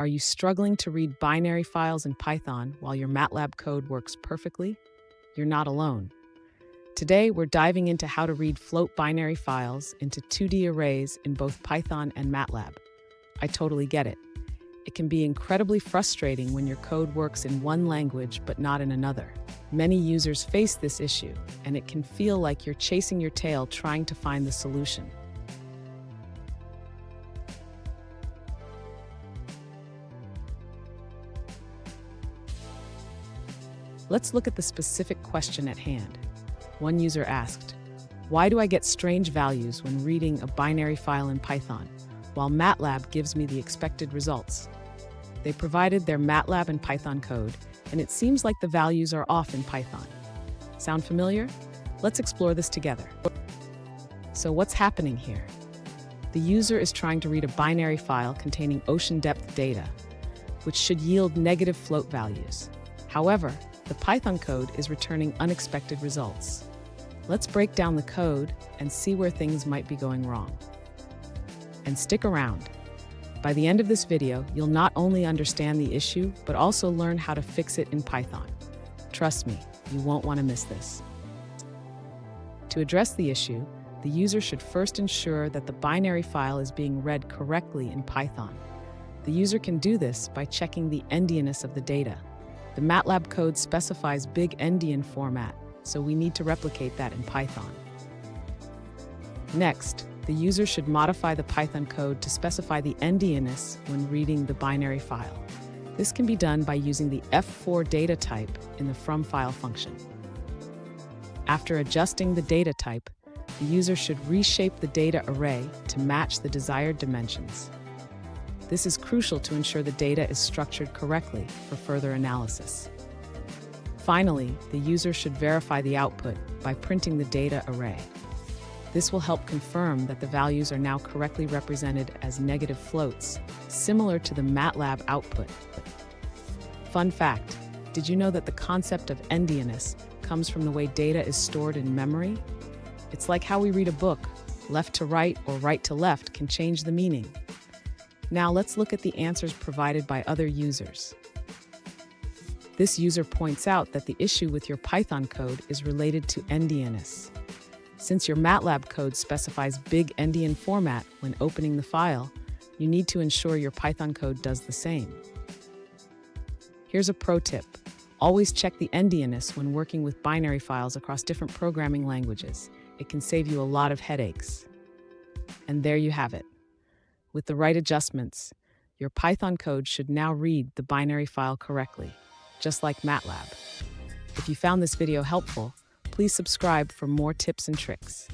Are you struggling to read binary files in Python while your MATLAB code works perfectly? You're not alone. Today, we're diving into how to read float binary files into 2D arrays in both Python and MATLAB. I totally get it. It can be incredibly frustrating when your code works in one language but not in another. Many users face this issue, and it can feel like you're chasing your tail trying to find the solution. Let's look at the specific question at hand. One user asked, "Why do I get strange values when reading a binary file in Python, while MATLAB gives me the expected results?" They provided their MATLAB and Python code, and it seems like the values are off in Python. Sound familiar? Let's explore this together. So what's happening here? The user is trying to read a binary file containing ocean depth data, which should yield negative float values. However, the Python code is returning unexpected results. Let's break down the code and see where things might be going wrong. And stick around. By the end of this video, you'll not only understand the issue, but also learn how to fix it in Python. Trust me, you won't want to miss this. To address the issue, the user should first ensure that the binary file is being read correctly in Python. The user can do this by checking the endianness of the data. The MATLAB code specifies big endian format, so we need to replicate that in Python. Next, the user should modify the Python code to specify the endianness when reading the binary file. This can be done by using the f4 data type in the from file function. After adjusting the data type, the user should reshape the data array to match the desired dimensions. This is crucial to ensure the data is structured correctly for further analysis. Finally, the user should verify the output by printing the data array. This will help confirm that the values are now correctly represented as negative floats, similar to the MATLAB output. Fun fact, did you know that the concept of endianness comes from the way data is stored in memory? It's like how we read a book. Left to right or right to left can change the meaning. Now let's look at the answers provided by other users. This user points out that the issue with your Python code is related to endianness. Since your MATLAB code specifies big endian format when opening the file, you need to ensure your Python code does the same. Here's a pro tip. Always check the endianness when working with binary files across different programming languages. It can save you a lot of headaches. And there you have it. With the right adjustments, your Python code should now read the binary file correctly, just like MATLAB. If you found this video helpful, please subscribe for more tips and tricks.